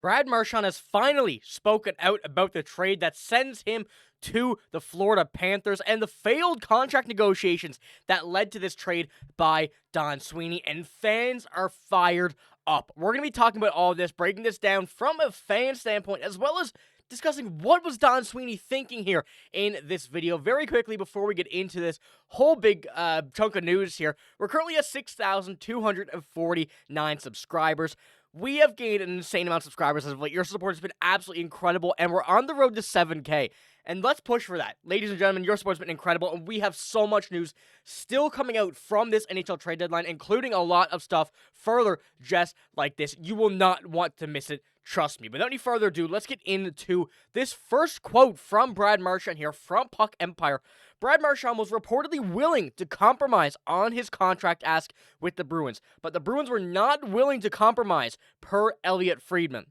Brad Marchand has finally spoken out about the trade that sends him to the Floirda Panthers and the failed contract negotiations that led to this trade by Don Sweeney, and fans are fired up. We're going to be talking about all of this, breaking this down from a fan standpoint, as well as discussing what was Don Sweeney thinking here in this video. Very quickly, before we get into this whole big chunk of news here, we're currently at 6,249 subscribers. We have gained an insane amount of subscribers as of late. Your support has been absolutely incredible, and we're on the road to 7K. And let's push for that. Ladies and gentlemen, your support has been incredible, and we have so much news still coming out from this NHL trade deadline, including a lot of stuff further just like this. You will not want to miss it. Trust me. But without any further ado, let's get into this first quote from Brad Marchand here from Puck Empire. Brad Marchand was reportedly willing to compromise on his contract ask with the Bruins, but the Bruins were not willing to compromise, per Elliotte Friedman.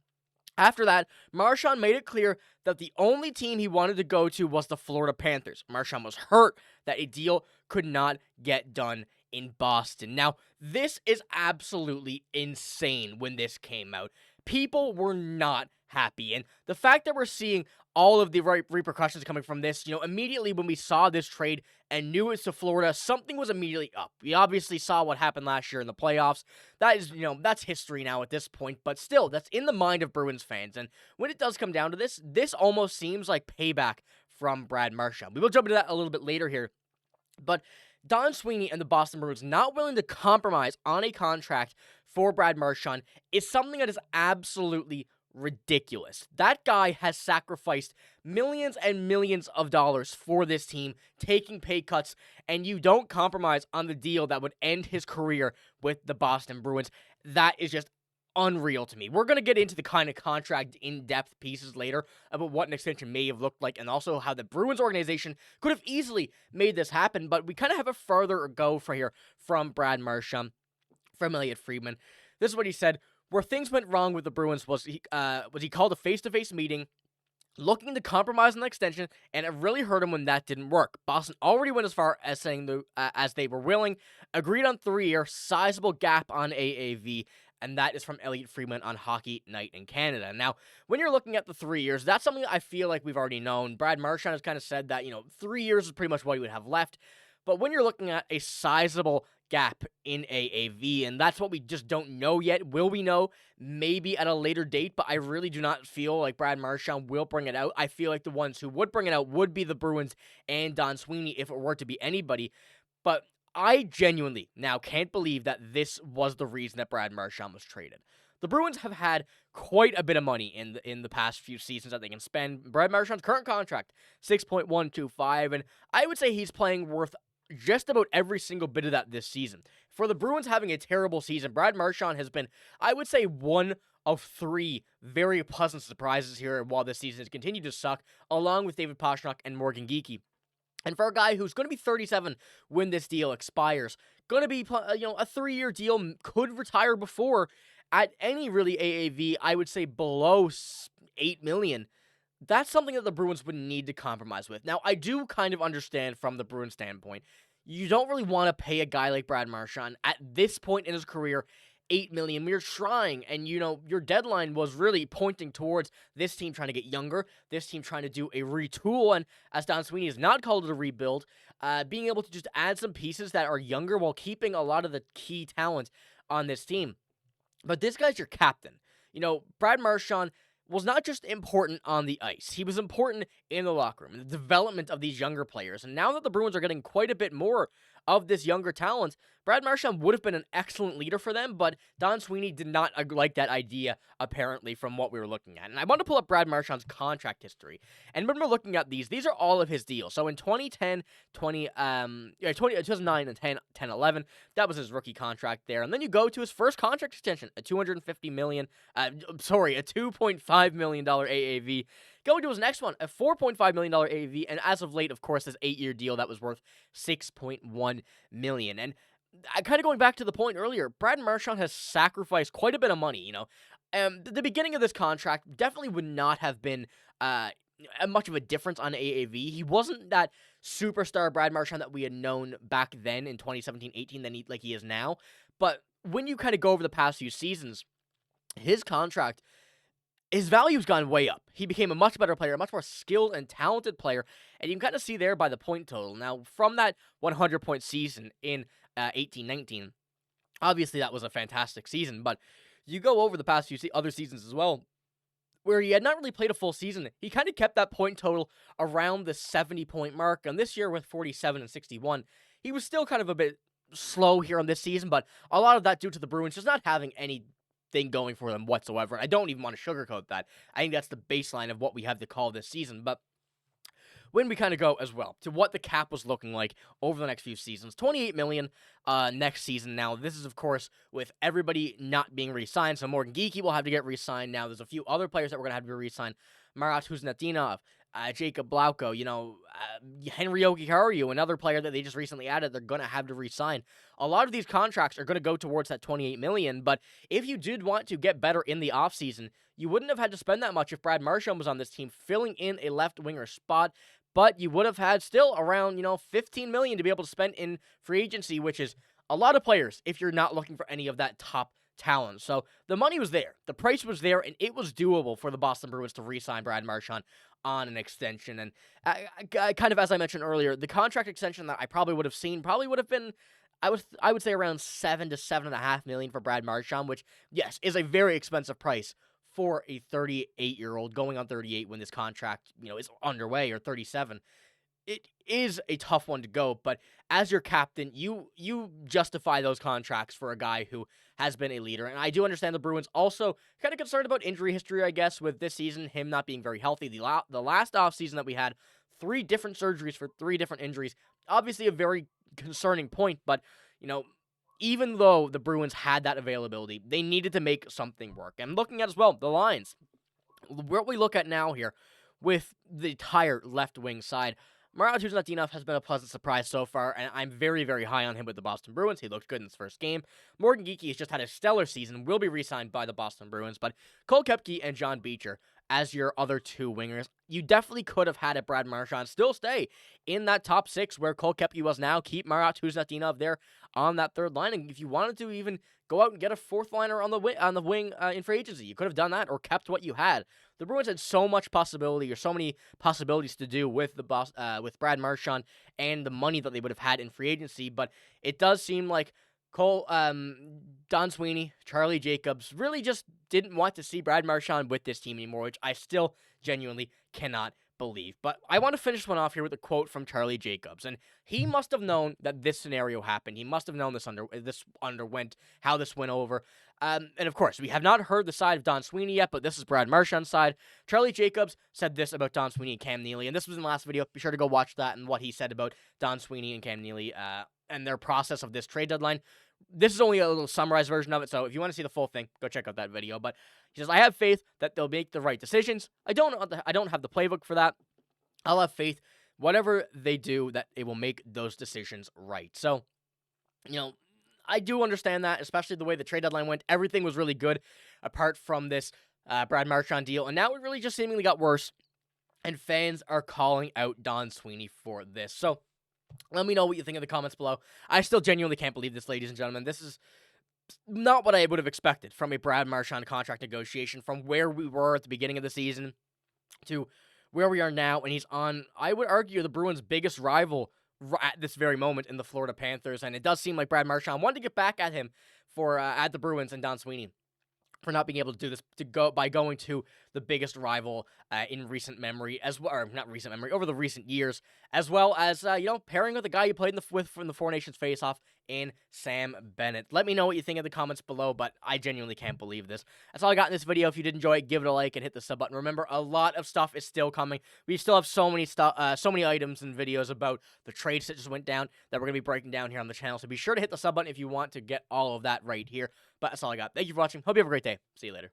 After that, Marchand made it clear that the only team he wanted to go to was the Floirda Panthers. Marchand was hurt that a deal could not get done in Boston. Now, this is absolutely insane when this came out. People were not happy, and the fact that we're seeing all of the repercussions coming from this, immediately when we saw this trade and knew it's to Florida, something was immediately up. We obviously saw what happened last year in the playoffs. That is, that's history now at this point, but still, that's in the mind of Bruins fans, and when it does come down to this almost seems like payback from Brad Marchand. We will jump into that a little bit later here, but Don Sweeney and the Boston Bruins not willing to compromise on a contract for Brad Marchand is something that is absolutely ridiculous. That guy has sacrificed millions and millions of dollars for this team, taking pay cuts, and you don't compromise on the deal that would end his career with the Boston Bruins. That is just unreal to me. We're going to get into the kind of contract in-depth pieces later about what an extension may have looked like and also how the Bruins organization could have easily made this happen, but we kind of have a further go for here from Brad Marchand, from Elliotte Friedman. This is what he said. Where things went wrong with the Bruins was he called a face-to-face meeting looking to compromise on the extension, and it really hurt him when that didn't work. Boston already went as far as saying as they were willing, agreed on 3-year, sizable gap on AAV, and that is from Elliotte Friedman on Hockey Night in Canada. Now, when you're looking at the 3 years, that's something that I feel like we've already known. Brad Marchand has kind of said that, 3 years is pretty much what he would have left. But when you're looking at a sizable gap in AAV, and that's what we just don't know yet. Will we know? Maybe at a later date, but I really do not feel like Brad Marchand will bring it out. I feel like the ones who would bring it out would be the Bruins and Don Sweeney if it were to be anybody. But I genuinely now can't believe that this was the reason that Brad Marchand was traded. The Bruins have had quite a bit of money in the past few seasons that they can spend. Brad Marchand's current contract, $6.125, and I would say he's playing worth just about every single bit of that this season. For the Bruins having a terrible season, Brad Marchand has been, I would say, one of 3 very pleasant surprises here while this season has continued to suck, along with David Pastrnak and Morgan Geekie. And for a guy who's going to be 37 when this deal expires, going to be, a 3-year deal, could retire before, at any really AAV, I would say below $8 million. That's something that the Bruins would need to compromise with. Now, I do kind of understand from the Bruins standpoint, you don't really want to pay a guy like Brad Marchand at this point in his career $8 million. You're trying, and your deadline was really pointing towards this team trying to get younger, this team trying to do a retool, and as Don Sweeney has not called it a rebuild, being able to just add some pieces that are younger while keeping a lot of the key talent on this team. But this guy's your captain. Brad Marchand was not just important on the ice. He was important in the locker room, the development of these younger players. And now that the Bruins are getting quite a bit more of this younger talent, Brad Marchand would have been an excellent leader for them, but Don Sweeney did not like that idea, apparently, from what we were looking at. And I want to pull up Brad Marchand's contract history. And when we're looking at these are all of his deals. So in 2009 and 10, 11, that was his rookie contract there. And then you go to his first contract extension, a $2.5 million AAV. Going to his next one, a $4.5 million AAV, and as of late, of course, this 8-year deal that was worth $6.1 million. And kind of going back to the point earlier, Brad Marchand has sacrificed quite a bit of money, the beginning of this contract definitely would not have been much of a difference on AAV. He wasn't that superstar Brad Marchand that we had known back then in 2017-18 like he is now. But when you kind of go over the past few seasons, his contract his value's gone way up. He became a much better player, a much more skilled and talented player, and you can kind of see there by the point total. Now, from that 100-point season in 18-19, obviously that was a fantastic season, but you go over the past few other seasons as well, where he had not really played a full season. He kind of kept that point total around the 70-point mark, and this year with 47 and 61, he was still kind of a bit slow here on this season, but a lot of that due to the Bruins just not having anything going for them whatsoever. I don't even want to sugarcoat that. I think that's the baseline of what we have to call this season, but when we kind of go as well to what the cap was looking like over the next few seasons, $28 million next season. Now, this is, of course, with everybody not being re-signed, so Morgan Geekie will have to get re-signed. Now, there's a few other players that we're going to have to be re-signed. Marat Kuznetsov, Jacob Blauko, Henry Jokiharju, another player that they just recently added, they're going to have to re-sign. A lot of these contracts are going to go towards that $28 million, but if you did want to get better in the offseason, you wouldn't have had to spend that much if Brad Marchand was on this team, filling in a left winger spot, but you would have had still around, $15 million to be able to spend in free agency, which is a lot of players if you're not looking for any of that top talent. So the money was there, the price was there, and it was doable for the Boston Bruins to re-sign Brad Marchand on an extension. And kind of as I mentioned earlier, the contract extension that I probably would have seen probably would have been, I would say around $7 to $7.5 million for Brad Marchand, which, yes, is a very expensive price for a 38-year-old going on 38 when this contract, is underway, or 37. It is a tough one to go, but as your captain, you justify those contracts for a guy who has been a leader. And I do understand the Bruins also kind of concerned about injury history, I guess, with this season, him not being very healthy. The last offseason that we had, 3 different surgeries for 3 different injuries. Obviously a very concerning point, but, even though the Bruins had that availability, they needed to make something work. And looking at as well, the lines. What we look at now here with the entire left wing side, Marat Kuznetsov has been a pleasant surprise so far, and I'm very, very high on him with the Boston Bruins. He looked good in his first game. Morgan Geekie has just had a stellar season, will be re-signed by the Boston Bruins, but Cole Koepke and John Beecher as your other 2 wingers, you definitely could have had Brad Marchand still stay in that top 6 where Cole Koepke was now. Keep Marat Kuznetsov there on that third line, and if you wanted to even go out and get a 4th liner on the wing in free agency, you could have done that or kept what you had. The Bruins had so many possibilities to do with with Brad Marchand and the money that they would have had in free agency, but it does seem like Don Sweeney, Charlie Jacobs really just didn't want to see Brad Marchand with this team anymore, which I still genuinely cannot believe. But I want to finish one off here with a quote from Charlie Jacobs, and he must have known that this scenario happened. He must have known how this went over. And of course, we have not heard the side of Don Sweeney yet, but this is Brad Marchand's side. Charlie Jacobs said this about Don Sweeney and Cam Neely, and this was in the last video. Be sure to go watch that and what he said about Don Sweeney and Cam Neely and their process of this trade deadline. This is only a little summarized version of it, so if you want to see the full thing, go check out that video. But he says, I have faith that they'll make the right decisions. I don't have the playbook for that. I'll have faith, whatever they do, that it will make those decisions right. So, I do understand that, especially the way the trade deadline went. Everything was really good, apart from this Brad Marchand deal, and now it really just seemingly got worse, and fans are calling out Don Sweeney for this. So, let me know what you think in the comments below. I still genuinely can't believe this, ladies and gentlemen. This is not what I would have expected from a Brad Marchand contract negotiation, from where we were at the beginning of the season to where we are now, and he's on, I would argue, the Bruins' biggest rival at this very moment in the Floirda Panthers, and it does seem like Brad Marchand wanted to get back at him for at the Bruins and Don Sweeney for not being able to do this by going to the biggest rival in recent memory, over the recent years, as well as pairing with the guy you played from the Four Nations faceoff in Sam Bennett. Let me know what you think in the comments below, but I genuinely can't believe this. That's all I got in this video. If you did enjoy it, give it a like and hit the sub button. Remember, a lot of stuff is still coming. We still have so many items and videos about the trades that just went down that we're gonna be breaking down here on the channel. So be sure to hit the sub button if you want to get all of that right here. But that's all I got. Thank you for watching. Hope you have a great day. See you later.